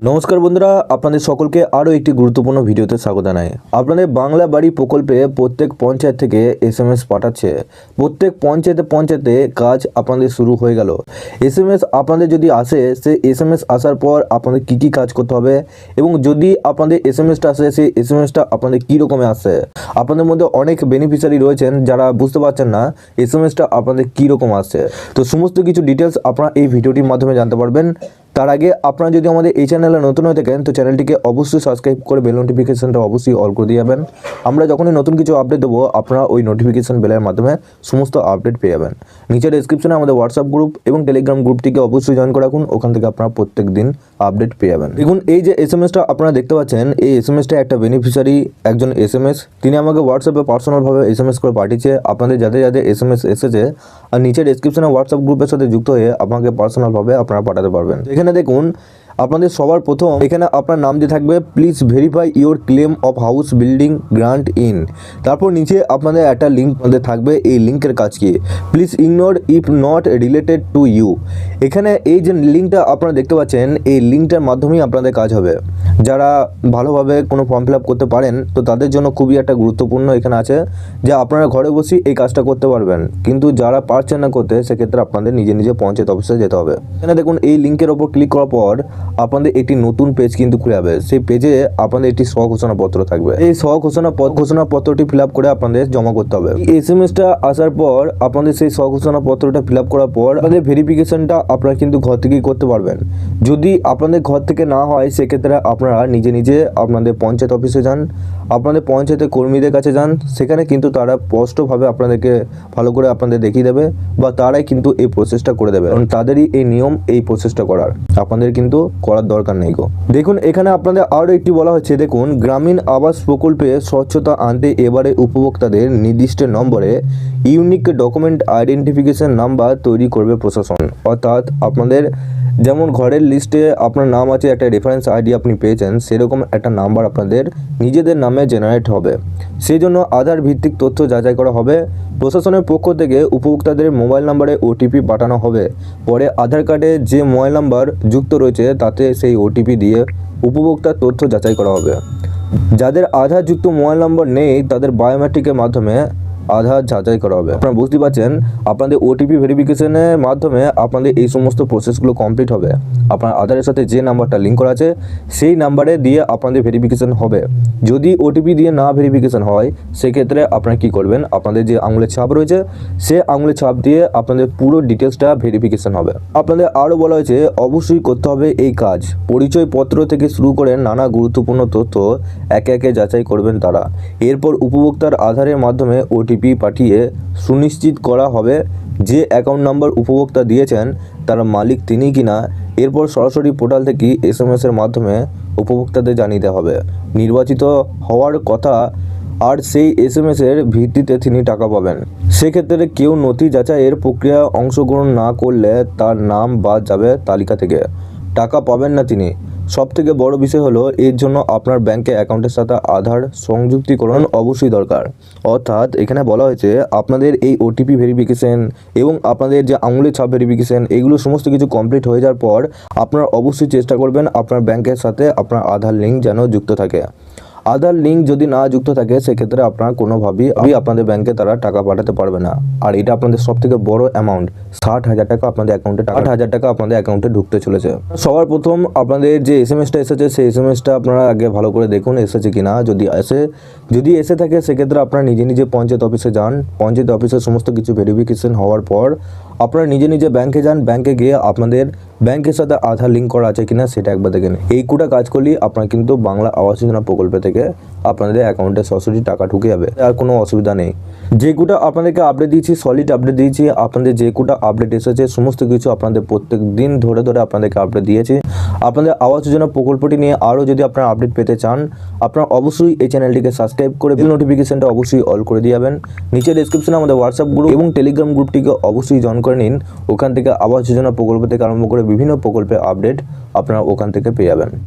নমস্কার বন্ধুরা, আপনাদের সকলকে আরও একটি গুরুত্বপূর্ণ ভিডিওতে স্বাগত জানাই। আপনাদের বাংলা বাড়ি প্রকল্পে প্রত্যেক পঞ্চায়েত থেকে এসএমএস পাঠাচ্ছে। প্রত্যেক পঞ্চায়েতে কাজ আপনাদের শুরু হয়ে গেল। এসএমএস আপনাদের যদি আসে, সেই এসএমএস আসার পর আপনাদের কী কী কাজ করতে হবে এবং যদি আপনাদের এসএমএসটা আসে, সেই এসএমএসটা আপনাদের কী রকমে আসে। আপনাদের মধ্যে অনেক বেনিফিশিয়ারি রয়েছেন যারা বুঝতে পারছেন না এসএমএসটা আপনাদের কী রকম আসছে। তো সমস্ত কিছু ডিটেলস আপনারা এই ভিডিওটির মাধ্যমে জানতে পারবেন। তার আগে আপনারা যদি আমাদের এই চ্যানেলে নতুন হয়ে থাকেন তো চ্যানেলটিকে অবশ্যই সাবস্ক্রাইব করে বেল নোটিফিকেশনটা অবশ্যই অল করে দিয়ে যাবেন। আমরা যখনই নতুন কিছু আপডেট দেবো আপনারা ওই নোটিফিকেশন বেলের মাধ্যমে সমস্ত আপডেট পেয়ে যাবেন। নিচে ডেসক্রিপশনে আমাদের হোয়াটসঅ্যাপ গ্রুপ এবং টেলিগ্রাম গ্রুপটিকে অবশ্যই জয়েন করে রাখুন, ওখান থেকে আপনারা প্রত্যেক দিন আপডেট পেয়ে যাবেন। দেখুন, এই যে এসএমএসটা আপনারা দেখতে পাচ্ছেন, এই এসএমএসটা একটা বেনিফিশিয়ারি একজন এসএমএস তিনি আমাকে হোয়াটসঅ্যাপে পার্সোনালভাবে এসএমএস করে পাঠিয়েছে। আপনাদের যাদের যাদের এসএমএস এসেছে আর নিচে ডেসক্রিপশনে হোয়াটসঅ্যাপ গ্রুপের সাথে যুক্ত হয়ে আপনাকে পার্সোনালভাবে আপনারা পাঠাতে পারবেন। এখানে দেখুন, আপনাদের সবার প্রথম এখানে আপনার নাম দিয়ে থাকবে please verify your claim of house building grant in. তারপর নিচে আপনাদের একটা লিঙ্ক আপনাদের থাকবে, এই লিঙ্কের কাজ কি please ignore if not related to you. এখানে এই যে লিঙ্কটা আপনারা দেখতে পাচ্ছেন, এই লিঙ্কটার মাধ্যমেই আপনাদের কাজ হবে। যারা ভালোভাবে কোনো ফর্ম ফিল আপ করতে পারেন তো তাদের জন্য খুবই একটা গুরুত্বপূর্ণ এখানে আছে যে আপনারা ঘরে বসেই এই কাজটা করতে পারবেন। কিন্তু যারা পারছেন না করতে, সেক্ষেত্রে আপনাদের নিজে নিজে পঞ্চায়েত অফিসে যেতে হবে। এখানে দেখুন, এই লিঙ্কের ওপর ক্লিক করার পর আপনাদের একটি নতুন পেজ কিন্তু খুলে যাবে। সেই পেজে আপনাদের একটি স্বঘোষণাপত্র থাকবে। এই ঘোষণাপত্রটি ফিল আপ করে আপনাদের জমা করতে হবে। এই এসএমএসটা আসার পর আপনাদের সেই স্বঘোষণাপত্রটা ফিল আপ করার পর আপনাদের ভেরিফিকেশনটা আপনারা কিন্তু ঘর থেকেই করতে পারবেন। যদি আপনাদের ঘর থেকে না হয়, সেক্ষেত্রে আপনারা নিজে নিজে আপনাদের পঞ্চায়েত অফিসে যান, আপনাদের পঞ্চায়েতের কর্মীদের কাছে যান। সেখানে কিন্তু তারা স্পষ্টভাবে আপনাদেরকে ভালো করে আপনাদের দেখিয়ে দেবে বা তারাই কিন্তু এই প্রসেসটা করে দেবে, কারণ তাদেরই এই নিয়ম এই প্রসেসটা করার। আপনাদের কিন্তু করার দরকার নেই গো। দেখুন, এখানে আপনাদের আরও একটি বলা হচ্ছে, দেখুন গ্রামীণ আবাস প্রকল্পে স্বচ্ছতা আনতে এবারে উপভোক্তাদের নির্দিষ্ট নম্বরে ইউনিক ডকুমেন্ট আইডেন্টিফিকেশন নাম্বার তৈরি করবে প্রশাসন। অর্থাৎ আপনাদের যেমন ঘরের লিস্টে আপনার নাম আছে, একটা রেফারেন্স আইডি আপনি পেয়েছেন, সেরকম একটা নাম্বার আপনাদের নিজেদের নামে জেনারেট হবে। সেই জন্য আধার ভিত্তিক তথ্য যাচাই করা হবে। প্রশাসনের পক্ষ থেকে উপভোক্তাদের মোবাইল নাম্বারে ওটিপি পাঠানো হবে। পরে আধার কার্ডে যে মোবাইল নাম্বার যুক্ত রয়েছে তাতে সেই ওটিপি দিয়ে উপভোক্তার তথ্য যাচাই করা হবে। যাদের আধার যুক্ত মোবাইল নাম্বার নেই তাদের বায়োমেট্রিকের মাধ্যমে আধার যাচাই করা হবে। আপনারা বুঝতে পারছেন, আপনাদের ওটিপি ভেরিফিকেশনের মাধ্যমে আপনাদের এই সমস্ত প্রসেসগুলো কমপ্লিট হবে। আপনার আধারের সাথে যে নাম্বারটা লিঙ্ক করা আছে সেই নাম্বারে দিয়ে আপনাদের ভেরিফিকেশন হবে। যদি ওটিপি দিয়ে না ভেরিফিকেশন হয়, সেক্ষেত্রে আপনারা কী করবেন, আপনাদের যে আঙুলের ছাপ রয়েছে সে আঙুলের ছাপ দিয়ে আপনাদের পুরো ডিটেলসটা ভেরিফিকেশন হবে। আপনাদের আরও বলা হয়েছে অবশ্যই করতে হবে এই কাজ। পরিচয়পত্র থেকে শুরু করে নানা গুরুত্বপূর্ণ তথ্য একে একে যাচাই করবেন তারা। এরপর উপভোক্তার আধারের মাধ্যমে ওটিপি পাঠিয়ে সুনিশ্চিত করা হবে যে অ্যাকাউন্ট নাম্বার উপভোক্তা দিয়েছেন তার মালিক তিনি কিনা। এরপর সরাসরি পোর্টাল থেকে এসএমএসের মাধ্যমে উপভোক্তাদের জানিয়ে দেওয়া হবে নির্বাচিত হওয়ার কথা আর সেই এসএমএসের ভিত্তিতে তিনি টাকা পাবেন। সেক্ষেত্রে কেউ নথি যাচাইয়ের প্রক্রিয়ায় অংশগ্রহণ না করলে তার নাম বাদ যাবে তালিকা থেকে, টাকা পাবেন না তিনি। সবথেকে বড় বিষয় হলো এর জন্য আপনার ব্যাংকে অ্যাকাউন্টের সাথে আধার সংযুক্তিকরণ অবশ্যই দরকার। অর্থাৎ এখানে বলা হয়েছে আপনাদের এই ওটিপি ভেরিফিকেশন এবং আপনাদের যে আঙুলের ছাপ ভেরিফিকেশন, এগুলো সমস্ত কিছু কমপ্লিট হয়ে যাওয়ার পর আপনারা অবশ্যই চেষ্টা করবেন আপনার ব্যাংকের সাথে আপনার আধার লিঙ্ক যেন যুক্ত থাকে। আধার লিঙ্ক যদি না যুক্ত থাকে, সেক্ষেত্রে আপনারা কোনোভাবেই আপনাদের ব্যাংকে তারা টাকা পাঠাতে পারবে না। আর এটা আপনাদের সবথেকে বড় অ্যামাউন্ট, 60,000 টাকা আপনাদের অ্যাকাউন্টে, 8,000 টাকা আপনাদের অ্যাকাউন্টে ঢুকতে চলেছে। সবার প্রথম আপনাদের যে এসএমএসটা এসেছে সেই এসএমএসটা আপনারা আগে ভালো করে দেখুন এসেছে কিনা। যদি এসে থাকে, সেক্ষেত্রে আপনারা নিজে নিজে পঞ্চায়েত অফিসে যান। পঞ্চায়েত অফিসে সমস্ত কিছু ভেরিফিকেশন হওয়ার পর আপনারা নিজে নিজে ব্যাংকে যান। ব্যাংকে গিয়ে আপনাদের ব্যাংকের সাথে আধার লিঙ্ক করা আছে কিনা সেটা একবার দেখে নিন। এই কোটা কাজ করলেই আপনারা কিন্তু বাংলা আবাস যোজনা প্রকল্পে থেকে আপনাদের অ্যাকাউন্টে সরাসরি টাকা ঢুকে যাবে, আর কোনো অসুবিধা নেই। যে কোটা আপনাদেরকে আপডেট দিয়েছি, সলিড আপডেট দিয়েছি, আপনাদের যে কোটা আপডেট এসেছে সমস্ত কিছু আপনাদের প্রত্যেক দিন ধরে ধরে আপনাদেরকে আপডেট দিয়েছি। আপনাদের আবাস যোজনা প্রকল্পটি নিয়ে আরও যদি আপনারা আপডেট পেতে চান, আপনারা অবশ্যই এই চ্যানেলটিকে সাবস্ক্রাইব করে বেল নোটিফিকেশনটা অবশ্যই অল করে দিয়ে যাবেন। নিচে ডেসক্রিপশনে আমাদের হোয়াটসঅ্যাপ গ্রুপ এবং টেলিগ্রাম গ্রুপটিকে অবশ্যই জয়েন করে নিন। ওখান থেকে আবাস যোজনা প্রকল্প থেকে আরম্ভ করে বিভিন্ন প্রকল্পের আপডেট আপনারা ওখান থেকে পেয়ে যাবেন।